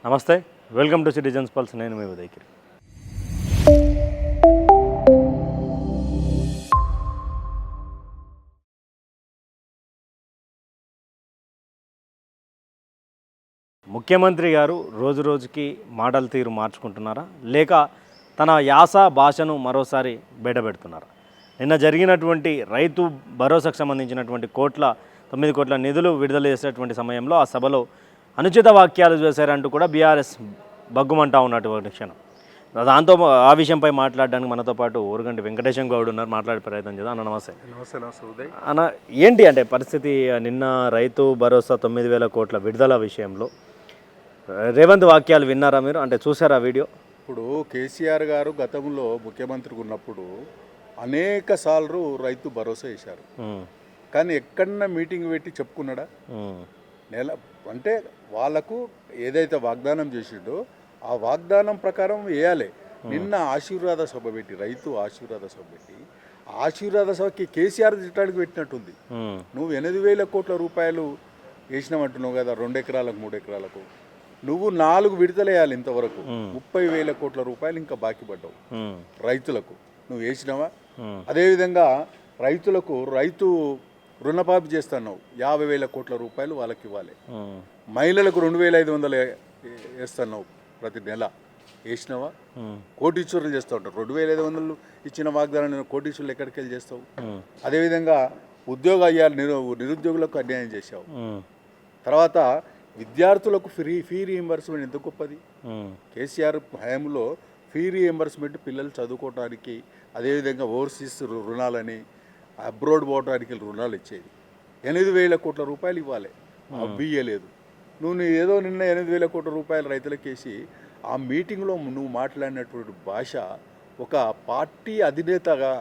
నమస్తే, welcome to citizens pulse. నేను మీ ఉదయగిరి. ముఖ్యమంత్రి గారు రోజు రోజుకి మాటల తీరు మార్చుకుంటున్నారా, లేక తన యాస భాషను మరోసారి బయటపెడుతున్నారా? నిన్న జరిగినటువంటి రైతు భరోసాకు సంబంధించినటువంటి 9 కోట్ల నిధులు విడుదల చేసేటువంటి సమయంలో ఆ సభలో అనుచిత వాక్యాలు చేశారంటూ కూడా బీఆర్ఎస్ బగ్గుమంటా ఉన్నటువంటి క్షణం. దాంతో ఆ విషయంపై మాట్లాడడానికి మనతో పాటు ఊరుగంటి వెంకటేశం గౌడ్ ఉన్నారు. మాట్లాడే ప్రయత్నం చేద్దాం. అన్న నమస్తే. నమస్తే ఉదయ్. అన్న, ఏంటి అంటే పరిస్థితి? నిన్న రైతు భరోసా 9,000 కోట్ల విడుదల విషయంలో రేవంత్ వాక్యాలు విన్నారా మీరు? అంటే చూసారా వీడియో? ఇప్పుడు కేసీఆర్ గారు గతంలో ముఖ్యమంత్రిగా ఉన్నప్పుడు అనేక సార్లు రైతు భరోసా వేశారు. కానీ ఎక్కడన్నా మీటింగ్ పెట్టి చెప్పుకున్నాడా? అంటే వాళ్ళకు ఏదైతే వాగ్దానం చేసిండో ఆ వాగ్దానం ప్రకారం వేయాలి. నిన్న ఆశీర్వాద సభ పెట్టి, రైతు ఆశీర్వాద సభ పెట్టి, ఆశీర్వాద సభకి కేసీఆర్ తిట్టడానికి పెట్టినట్టుంది. నువ్వు 8,000 కోట్ల రూపాయలు వేసినామంటున్నావు కదా, 2 ఎకరాలకు 3 ఎకరాలకు. నువ్వు 4 విడతలేయాలి. ఇంతవరకు 30,000 కోట్ల రూపాయలు ఇంకా బాకీ పడ్డావు రైతులకు. నువ్వు వేసినావా? అదేవిధంగా రైతు రుణమాఫీ చేస్తున్నావు, 50,000 కోట్ల రూపాయలు వాళ్ళకి ఇవ్వాలి. మహిళలకు 2,500 వేస్తున్నావు ప్రతి నెల. వేసినావా? కోటీశ్వరులు చేస్తూ ఉంటారు. 2,500 ఇచ్చిన వాగ్దానాన్ని కోటీశ్వరులు ఎక్కడికి వెళ్ళి చేస్తావు? అదేవిధంగా ఉద్యోగాలు నిరుద్యోగులకు అన్యాయం చేశావు. తర్వాత విద్యార్థులకు ఫీ రీఎంబర్స్మెంట్ ఎంత గొప్పది. కేసీఆర్ హయాంలో ఫీ రీఎంబర్స్మెంట్ పిల్లలు చదువుకోవడానికి, అదేవిధంగా ఓవర్సీస్ రుణాలని, అబ్రోడ్ పోవడానికి రుణాలు ఇచ్చేది. 8,000 కోట్ల రూపాయలు ఇవ్వాలి, అవి ఇవ్వలేదు. నువ్వు ఏదో నిన్న 8,000 కోట్ల రూపాయలు రైతులకు వేసి ఆ మీటింగ్లో నువ్వు మాట్లాడినటువంటి భాష ఒక పార్టీ అధినేతగా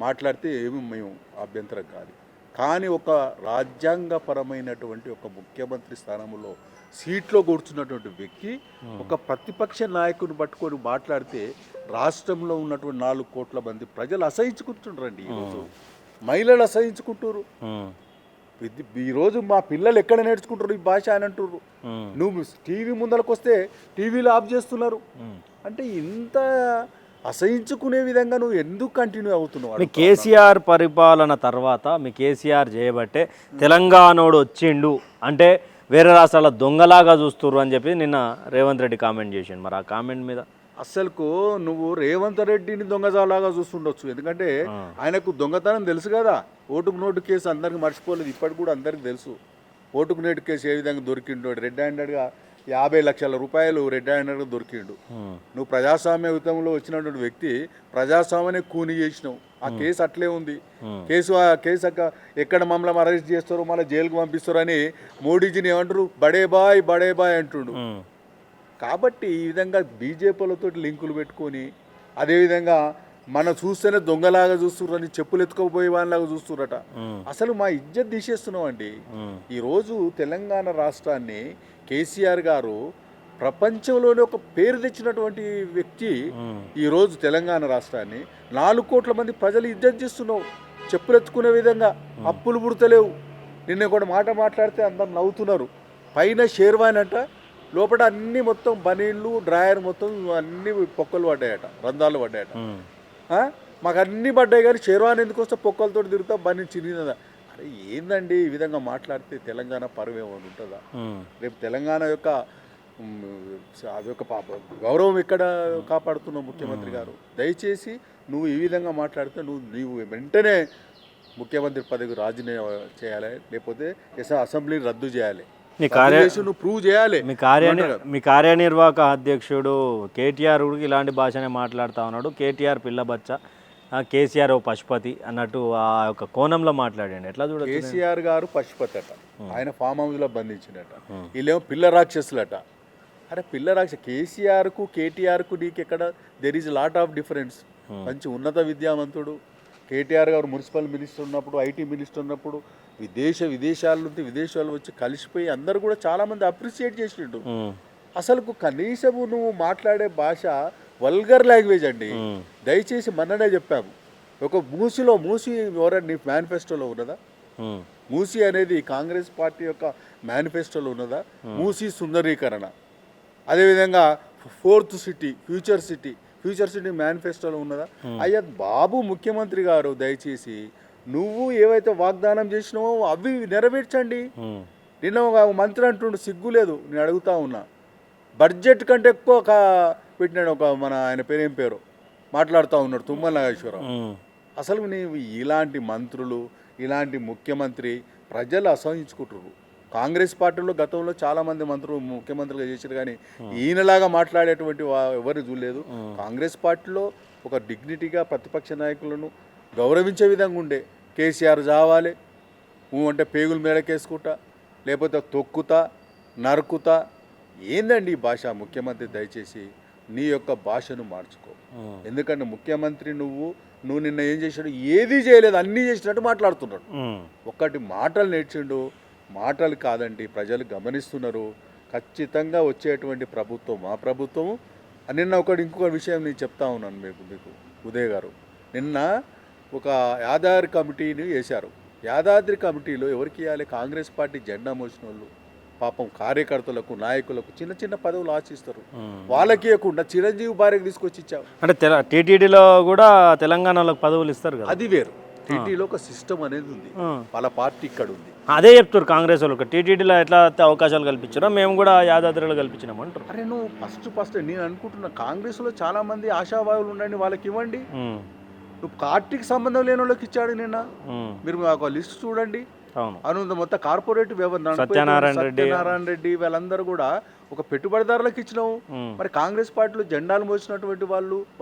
మాట్లాడితే ఏమి మేము అభ్యంతరం కాదు. కానీ ఒక రాజ్యాంగపరమైనటువంటి ఒక ముఖ్యమంత్రి స్థానంలో సీట్లో కూర్చున్నటువంటి వ్యక్తి ఒక ప్రతిపక్ష నాయకుని పట్టుకొని మాట్లాడితే రాష్ట్రంలో ఉన్నటువంటి 4 కోట్ల మంది ప్రజలు అసహించుకుంటుండ్రండి. ఈరోజు మహిళలు అసహించుకుంటారు. ఈరోజు మా పిల్లలు ఎక్కడ నేర్చుకుంటారు ఈ భాష అని అంటున్నారు. నువ్వు టీవీ ముందరకు వస్తే టీవీలో ఆఫ్ చేస్తున్నారు. అంటే ఇంత అసహించుకునే విధంగా నువ్వు ఎందుకు కంటిన్యూ అవుతున్నావు? మీ కేసీఆర్ పరిపాలన తర్వాత మీ కేసీఆర్ చేయబట్టే తెలంగాణోడు వచ్చిండు అంటే వేరే రాష్ట్రాల దొంగలాగా చూస్తున్నారు అని చెప్పి నిన్న రేవంత్ రెడ్డి కామెంట్ చేసిండు. మరి ఆ కామెంట్ మీద అసలుకు నువ్వు రేవంత్ రెడ్డిని దొంగజాలాగా చూస్తుండొచ్చు. ఎందుకంటే ఆయనకు దొంగతనం తెలుసు కదా. ఓటుకు నోటు కేసు అందరికి మర్చిపోలేదు, ఇప్పటికి కూడా అందరికి తెలుసు. ఓటుకు నోటు కేసు ఏ విధంగా దొరికిండు. రెడ్ హ్యాండెడ్గా 50 లక్షల రూపాయలు రెడ్ హ్యాండెడ్గా దొరికిండు. నువ్వు ప్రజాస్వామ్య వచ్చినటువంటి వ్యక్తి ప్రజాస్వామ్యాన్ని కూని చేసినావు. ఆ కేసు అట్లే ఉంది. కేసు ఎక్కడ మమ్మల్ని అరెస్ట్ చేస్తారో మళ్ళీ జైలుకు పంపిస్తారు అని మోడీజీని ఏమంటారు, బడే బాయ్ అంటుండు. కాబట్టి ఈ విధంగా బీజేపీలతో లింకులు పెట్టుకొని, అదేవిధంగా మనం చూస్తేనే దొంగలాగా చూస్తున్నారని చెప్పులు ఎత్తుకోపోయే వాళ్ళలాగా చూస్తున్నారట. అసలు మా ఇజ్జత్ తీసేస్తున్నాం అండి. ఈరోజు తెలంగాణ రాష్ట్రాన్ని కేసీఆర్ గారు ప్రపంచంలోనే ఒక పేరు తెచ్చినటువంటి వ్యక్తి. ఈరోజు తెలంగాణ రాష్ట్రాన్ని 4 కోట్ల మంది ప్రజలు ఇజ్జత్ చేస్తున్నావు. చెప్పులు ఎత్తుకునే విధంగా అప్పులు పుడతలేవు. నిన్న కూడా మాట్లాడితే అందరు నవ్వుతున్నారు. పైన షేర్వాన్ లోపల అన్ని మొత్తం బనీళ్ళు డ్రాయర్ మొత్తం అన్ని పొక్కలు పడ్డాయట, రంధ్రాలు పడ్డాయట. మాకు అన్నీ పడ్డాయి కానీ షేర్వాన్ ఎందుకు వస్తే పొక్కలతో తిరుగుతా బనీ చిరిగినదా? అరే ఏందండి ఈ విధంగా మాట్లాడితే తెలంగాణ పరువు ఏమైనా ఉంటుందా? రేపు తెలంగాణ యొక్క గౌరవం ఎక్కడ కాపాడుతున్నావు ముఖ్యమంత్రి గారు? దయచేసి నువ్వు ఈ విధంగా మాట్లాడితే నీవు వెంటనే ముఖ్యమంత్రి పదవికి రాజీనామా చేయాలి, లేకపోతే అసెంబ్లీని రద్దు చేయాలి. ప్రూవ్ చేయాలి. మీ కార్యనిర్వాహక అధ్యక్షుడు కేటీఆర్ ఇలాంటి భాషనే మాట్లాడుతూ ఉన్నాడు. కేటీఆర్ పిల్లబచ్చ, కేసీఆర్ ఓ పశుపతి అన్నట్టు ఆ యొక్క కోణంలో మాట్లాడండి. ఎట్లా చూడ? కేసీఆర్ గారు పశుపతి అట, ఆయన ఫామ్ హౌస్లో బంధించినట. వీళ్ళేమో పిల్ల రాక్షసులట. అరే పిల్ల రాక్షసు కేసీఆర్కు కేటీఆర్కు నీకు ఎక్కడ? There is lot of difference. మంచి ఉన్నత విద్యావంతుడు కేటీఆర్ గారు. మున్సిపల్ మినిస్టర్ ఉన్నప్పుడు, ఐటీ మినిస్టర్ ఉన్నప్పుడు విదేశాల నుండి విదేశాలు వచ్చి కలిసిపోయి అందరు కూడా చాలామంది అప్రిషియేట్ చేసిండు. అసలు కనీసము నువ్వు మాట్లాడే భాష వల్గర్ లాంగ్వేజ్ అండి. దయచేసి మొన్ననే చెప్పాము, ఒక మూసి ఎవరైనా నీ మేనిఫెస్టోలో ఉన్నదా? మూసి అనేది కాంగ్రెస్ పార్టీ యొక్క మేనిఫెస్టోలో ఉన్నదా? మూసి సుందరీకరణ అదేవిధంగా ఫోర్త్ సిటీ ఫ్యూచర్ సిటీ మేనిఫెస్టోలో ఉన్నదా? అయ్యా బాబు ముఖ్యమంత్రి గారు దయచేసి నువ్వు ఏవైతే వాగ్దానం చేసినావో అవి నెరవేర్చండి. నిన్న ఒక మంత్రి అంటుండు సిగ్గు లేదు, నేను అడుగుతా ఉన్నా. బడ్జెట్ కంటే ఎక్కువ పెట్టినాడు ఒక ఆయన పేరు ఏం పేరు మాట్లాడుతూ ఉన్నాడు తుమ్మల నాగేశ్వరరావు. అసలు నీవు ఇలాంటి మంత్రులు ఇలాంటి ముఖ్యమంత్రి ప్రజలు అసహించుకుంటారు. కాంగ్రెస్ పార్టీలో గతంలో చాలామంది మంత్రులు ముఖ్యమంత్రులుగా చేశారు, కానీ ఈయనలాగా మాట్లాడేటువంటి ఎవరు చూడలేదు. కాంగ్రెస్ పార్టీలో ఒక డిగ్నిటీగా ప్రతిపక్ష నాయకులను గౌరవించే విధంగా ఉండే. కేసీఆర్ చావాలి అంటే పేగులు మేడకేసుకుంటా, లేకపోతే తొక్కుతా నరుకుతా. ఏందండి ఈ భాష? ముఖ్యమంత్రి దయచేసి నీ యొక్క భాషను మార్చుకో. ఎందుకంటే ముఖ్యమంత్రి నువ్వు నిన్న ఏం చేశాడు? ఏది చేయలేదు, అన్నీ చేసినట్టు మాట్లాడుతున్నాడు. ఒక్కటి మాటలు నేర్చిండు, మాటలు కాదండి, ప్రజలు గమనిస్తున్నారు. ఖచ్చితంగా వచ్చేటువంటి ప్రభుత్వం మా ప్రభుత్వం. నిన్న ఇంకొక విషయం నేను చెప్తా ఉన్నాను మీకు ఉదయ్ గారు. నిన్న ఒక యాదాద్రి కమిటీని వేశారు. యాదాద్రి కమిటీలో ఎవరికి ఇవ్వాలి? కాంగ్రెస్ పార్టీ జెండా మోసిన వాళ్ళు పాపం కార్యకర్తలకు నాయకులకు చిన్న చిన్న పదవులు ఆశిస్తారు. వాళ్ళకి ఇవ్వకుండా చిరంజీవి భార్యకు తీసుకొచ్చి ఇచ్చావు. అంటే టీటీడీలో కూడా తెలంగాణలో పదవులు ఇస్తారు కదా, అది వేరు. టీటీడీలో ఒక సిస్టమ్ అనేది ఉంది, వాళ్ళ పార్టీ ఇక్కడ ఉంది. అదే చెప్తారు కాంగ్రెస్ వాళ్ళకి. టీటీడీలో ఎట్లా అవకాశాలు కల్పించారో మేము కూడా యాదాద్రిలో కల్పించినాం అంటారు. అరే నువ్వు ఫస్ట్ నేను అనుకుంటున్నా కాంగ్రెస్లో చాలా మంది ఆశావాహులు ఉండండి, వాళ్ళకి ఇవ్వండి. నువ్వు పార్టీకి సంబంధం లేని వాళ్ళకి ఇచ్చాడు నిన్న. మీరు ఒక లిస్ట్ చూడండి. అవును, మొత్తం కార్పొరేట్ సత్యనారాయణ రెడ్డి వీళ్ళందరూ కూడా ఒక పెట్టుబడిదారులకు ఇచ్చినావు. మరి కాంగ్రెస్ పార్టీలో జెండాలు మోసినటువంటి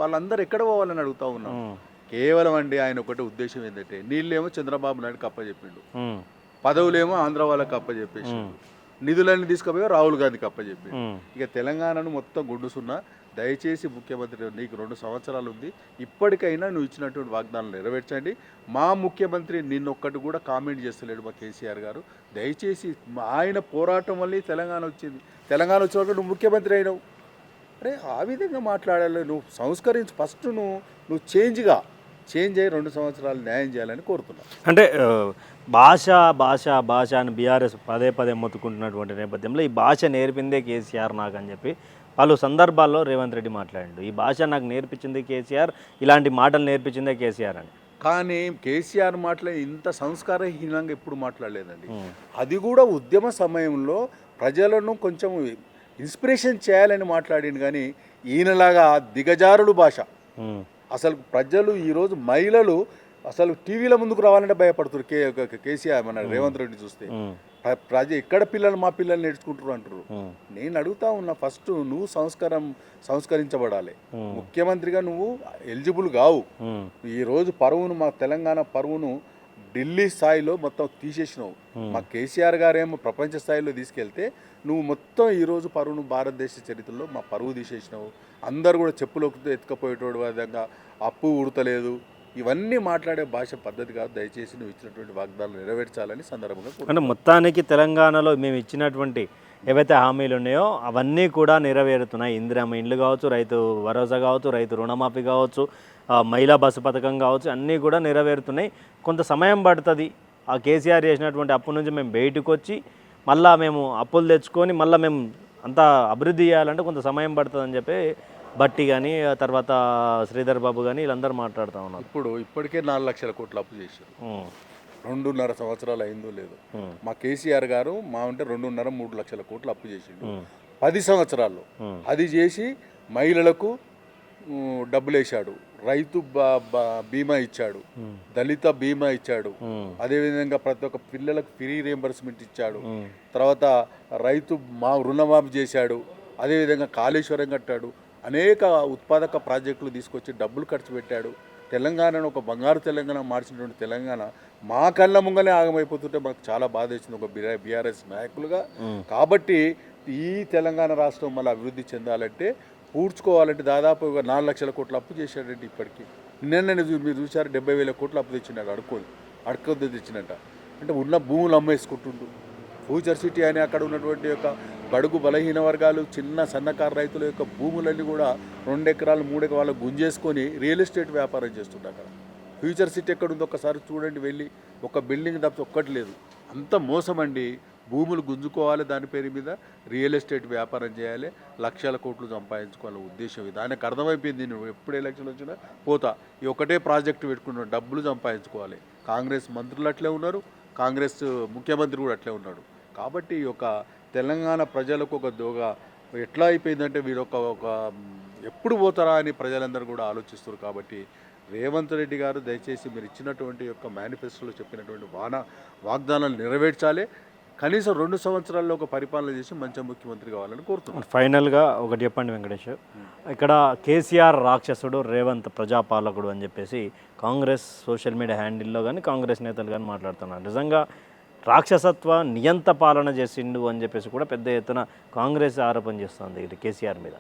వాళ్ళందరూ ఎక్కడ పోవాలని అడుగుతా ఉన్నాం. కేవలం అండి ఆయన ఒకటి ఉద్దేశం ఏంటంటే నీళ్ళేమో చంద్రబాబు నాయుడుకి అప్పచెప్పిండు, పదవులేమో ఆంధ్ర వాళ్ళకి అప్పచెప్పేసి, నిధులన్నీ తీసుకుపోయి రాహుల్ గాంధీకి అప్పచెప్పిండు. ఇక తెలంగాణను మొత్తం గుండుసున్నా. దయచేసి ముఖ్యమంత్రి నీకు 2 సంవత్సరాలు ఉంది, ఇప్పటికైనా నువ్వు ఇచ్చినటువంటి వాగ్దానాలు నెరవేర్చండి. మా ముఖ్యమంత్రి నిన్నొక్కటి కూడా కామెంట్ చేస్తలేడు మా కేసీఆర్ గారు. దయచేసి ఆయన పోరాటం వల్లే తెలంగాణ వచ్చింది. తెలంగాణ వచ్చినప్పుడు నువ్వు ముఖ్యమంత్రి అయినావు. అరే ఆ విధంగా మాట్లాడాలి. నువ్వు సంస్కరించి ఫస్ట్ నువ్వు చేంజ్ అయ్యి 2 సంవత్సరాలు న్యాయం చేయాలని కోరుతున్నావు. అంటే భాష అని బీఆర్ఎస్ పదే మొత్తుకుంటున్నటువంటి నేపథ్యంలో ఈ భాష నేర్పిందే కేసీఆర్ నాకు అని చెప్పి పలు సందర్భాల్లో రేవంత్ రెడ్డి మాట్లాడిండు. ఈ భాష నాకు నేర్పించింది కేసీఆర్, ఇలాంటి మాటలు నేర్పించిందే కేసీఆర్ అని. కానీ కేసీఆర్ మాటలు ఇంత సంస్కారహీనంగా ఎప్పుడు మాట్లాడలేదండి. అది కూడా ఉద్యమ సమయంలో ప్రజలను కొంచెం ఇన్స్పిరేషన్ చేయాలని మాట్లాడింది, కానీ ఈయనలాగా దిగజారుడు భాష. అసలు ప్రజలు ఈరోజు మహిళలు అసలు టీవీల ముందుకు రావాలంటే భయపడుతున్నారు. కేసీఆర్ మన రేవంత్ రెడ్డి చూస్తే ఎక్కడ మా పిల్లలు నేర్చుకుంటారు అంటారు. నేను అడుగుతా ఉన్నా, ఫస్ట్ నువ్వు సంస్కరించబడాలి. ముఖ్యమంత్రిగా నువ్వు ఎలిజిబుల్ కావు. ఈరోజు పరువును మా తెలంగాణ పరువును ఢిల్లీ స్థాయిలో మొత్తం తీసేసినావు. మా కేసీఆర్ గారేమో ప్రపంచ స్థాయిలో తీసుకెళ్తే నువ్వు మొత్తం ఈరోజు పరువును భారతదేశ చరిత్రలో మా పరువు తీసేసినావు. అందరు కూడా చెప్పులోకి ఎత్తుకపోయేటోడు విధంగా అప్పు ఉడతలేదు. ఇవన్నీ మాట్లాడే భాష పద్ధతి కాదు. దయచేసి నువ్వు ఇచ్చినటువంటి వాగ్దానాలు నెరవేర్చాలని సందర్భంగా. అంటే మొత్తానికి తెలంగాణలో మేము ఇచ్చినటువంటి ఏవైతే హామీలు ఉన్నాయో అవన్నీ కూడా నెరవేరుతున్నాయి. ఇందిరమ్మ ఇండ్లు కావచ్చు, రైతు భరోసా కావచ్చు, రైతు రుణమాఫీ కావచ్చు, మహిళా బస్సు పథకం కావచ్చు, అన్నీ కూడా నెరవేరుతున్నాయి. కొంత సమయం పడుతుంది. ఆ కేసీఆర్ చేసినటువంటి అప్పు నుంచి మేము బయటకు వచ్చి మళ్ళీ మేము అప్పులు తెచ్చుకొని మళ్ళీ మేము అంతా అభివృద్ధి చేయాలంటే కొంత సమయం పడుతుందని చెప్పి బట్టి కానీ తర్వాత శ్రీధర్ బాబు కానీ వీళ్ళందరూ మాట్లాడుతూ ఉన్నారు. ఇప్పటికే 4 లక్షల కోట్లు అప్పు చేశారు. 2.5 సంవత్సరాలు అయిందో లేదు. మా కేసీఆర్ గారు ఉంటే 2.5-3 లక్షల కోట్లు అప్పు చేసిండు 10 సంవత్సరాల్లో. అది చేసి మహిళలకు డబ్బులు వేశాడు, రైతు బీమా ఇచ్చాడు, దళిత బీమా ఇచ్చాడు, అదేవిధంగా ప్రతి ఒక్క పిల్లలకు ఫ్రీ రియంబర్స్మెంట్ ఇచ్చాడు, తర్వాత రైతు రుణమాఫీ చేశాడు, అదేవిధంగా కాళేశ్వరం కట్టాడు, అనేక ఉత్పాదక ప్రాజెక్టులు తీసుకొచ్చి డబ్బులు ఖర్చు పెట్టాడు. తెలంగాణను ఒక బంగారు తెలంగాణ మార్చినటువంటి తెలంగాణ మా కళ్ళ ముంగలే ఆగమైపోతుంటే మాకు చాలా బాధ వేసింది ఒక బీఆర్ఎస్ నాయకులుగా. కాబట్టి ఈ తెలంగాణ రాష్ట్రం మళ్ళీ అభివృద్ధి చెందాలంటే పూడ్చుకోవాలంటే దాదాపు 4 లక్షల కోట్ల అప్పు చేశాడండి. ఇప్పటికీ నిన్న మీరు చూసారు 70,000 కోట్లు అప్పు తెచ్చినాడు. అడుక్కొని తెచ్చినట్ట. అంటే ఉన్న భూములు అమ్మేసుకుంటుండు. ఫ్యూచర్ సిటీ అని అక్కడ ఉన్నటువంటి యొక్క బడుగు బలహీన వర్గాలు చిన్న సన్నకారు రైతుల యొక్క భూములన్నీ కూడా 2 ఎకరాలు 3 ఎకరాలు గుంజేసుకొని రియల్ ఎస్టేట్ వ్యాపారం చేస్తుండే. అక్కడ ఫ్యూచర్ సిటీ ఎక్కడ ఉందో ఒక్కసారి చూడండి వెళ్ళి. ఒక బిల్డింగ్ తప్ప ఒక్కటి లేదు. అంత మోసం అండి. భూములు గుంజుకోవాలి, దాని పేరు మీద రియల్ ఎస్టేట్ వ్యాపారం చేయాలి, లక్షల కోట్లు సంపాదించుకోవాలనే ఉద్దేశం ఇది. ఆయనకు అర్థమైపోయింది, నువ్వు ఎప్పుడు ఎలక్షన్ వచ్చినా పోతా, ఈ ఒకటే ప్రాజెక్టు పెట్టుకున్నాడు, డబ్బులు సంపాదించుకోవాలి. కాంగ్రెస్ మంత్రులు అట్లే ఉన్నారు, కాంగ్రెస్ ముఖ్యమంత్రి కూడా అట్లే ఉన్నాడు. కాబట్టి ఈ యొక్క తెలంగాణ ప్రజలకు ఒక ఎట్లా అయిపోయిందంటే వీరు ఒక ఎప్పుడు పోతారా అని ప్రజలందరూ కూడా ఆలోచిస్తారు. కాబట్టి రేవంత్ రెడ్డి గారు దయచేసి మీరు ఇచ్చినటువంటి యొక్క మేనిఫెస్టోలో చెప్పినటువంటి వాగ్దానాలు నెరవేర్చాలి. కనీసం 2 సంవత్సరాల్లో ఒక పరిపాలన చేసి మంచి ముఖ్యమంత్రి కావాలని కోరుతున్నాను. ఫైనల్గా ఒకటి చెప్పండి వెంకటేష్, ఇక్కడ కేసీఆర్ రాక్షసుడు, రేవంత్ ప్రజాపాలకుడు అని చెప్పేసి కాంగ్రెస్ సోషల్ మీడియా హ్యాండిల్లో కానీ కాంగ్రెస్ నేతలు కానీ మాట్లాడుతున్నారు. నిజంగా రాక్షసత్వ నియంత పాలన చేసిండు అని చెప్పేసి కూడా పెద్ద ఎత్తున కాంగ్రెస్ ఆరోపణ చేస్తుంది ఇది కేసీఆర్ మీద.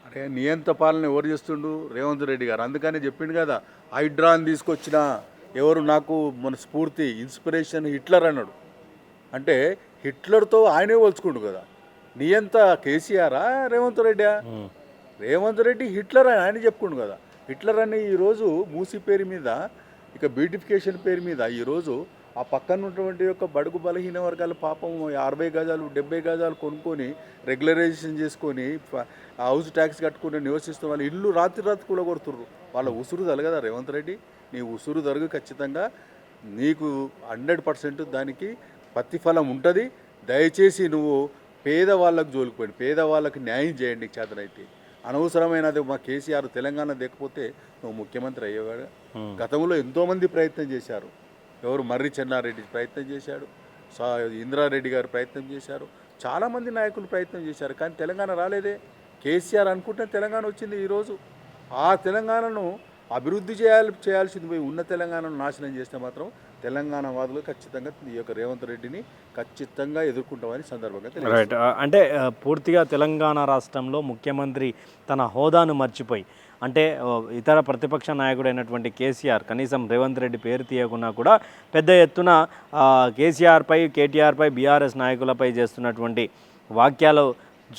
అరే నియంత పాలన ఎవరు చేస్తుండు? రేవంత్ రెడ్డి గారు. అందుకని చెప్పిండు కదా, హైడ్రాన్ తీసుకొచ్చిన ఎవరు నాకు మన స్ఫూర్తి ఇన్స్పిరేషన్ హిట్లర్ అన్నాడు. అంటే హిట్లర్తో ఆయనే పోల్చుకుండు కదా. నియంత కేసీఆరా రేవంత్ రెడ్డా? రేవంత్ రెడ్డి హిట్లర్ అని ఆయన చెప్పుకుండు కదా. హిట్లర్ అని ఈరోజు మూసి పేరు మీద, ఇక బ్యూటిఫికేషన్ పేరు మీద ఈరోజు ఆ పక్కన ఉన్నటువంటి యొక్క బడుగు బలహీన వర్గాల పాపం 60 గజాలు 70 గజాలు కొనుక్కొని రెగ్యులరైజేషన్ చేసుకొని హౌస్ ట్యాక్స్ కట్టుకుని నివసిస్తున్న వాళ్ళు ఇల్లు రాత్రి కూడా కొడుతుర్రు. వాళ్ళ ఉసురు తలగదా రేవంత్ రెడ్డి? నీ ఉసురు తరుగు, ఖచ్చితంగా నీకు 100% దానికి ప్రతిఫలం ఉంటుంది. దయచేసి నువ్వు పేదవాళ్ళకు జోలికిపోయి పేదవాళ్ళకి న్యాయం చేయండి చేతనైతే. అనవసరమైనది మా కేసీఆర్ తెలంగాణ లేకపోతే నువ్వు ముఖ్యమంత్రి అయ్యేవాడు. గతంలో ఎంతోమంది ప్రయత్నం చేశారు. ఎవరు మర్రి చెన్నారెడ్డి ప్రయత్నం చేశాడు, ఇంద్రారెడ్డి గారు ప్రయత్నం చేశారు, చాలామంది నాయకులు ప్రయత్నం చేశారు, కానీ తెలంగాణ రాలేదే. కేసీఆర్ అనుకుంటే తెలంగాణ వచ్చింది. ఈరోజు ఆ తెలంగాణను అభివృద్ధి చేయాల్సింది పోయి ఉన్న తెలంగాణను నాశనం చేస్తే మాత్రం తెలంగాణ వాదులు ఖచ్చితంగా ఈ యొక్క రేవంత్ రెడ్డిని ఖచ్చితంగా ఎదుర్కొంటామని సందర్భంగా తెలియదు. రైట్. అంటే పూర్తిగా తెలంగాణ రాష్ట్రంలో ముఖ్యమంత్రి తన హోదాను మర్చిపోయి, అంటే ఇతర ప్రతిపక్ష నాయకుడైనటువంటి కేసీఆర్ కనీసం రేవంత్ రెడ్డి పేరు తీయకున్నా కూడా పెద్ద ఎత్తున కేసీఆర్పై, కేటీఆర్పై, బీఆర్ఎస్ నాయకులపై చేస్తున్నటువంటి వాక్యాలు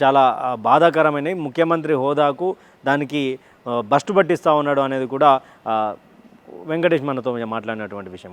చాలా బాధాకరమైనవి. ముఖ్యమంత్రి హోదాకు దానికి బస్టు పట్టిస్తూ ఉన్నాడు అనేది కూడా వెంకటేష్ మనతో మాట్లాడినటువంటి విషయం.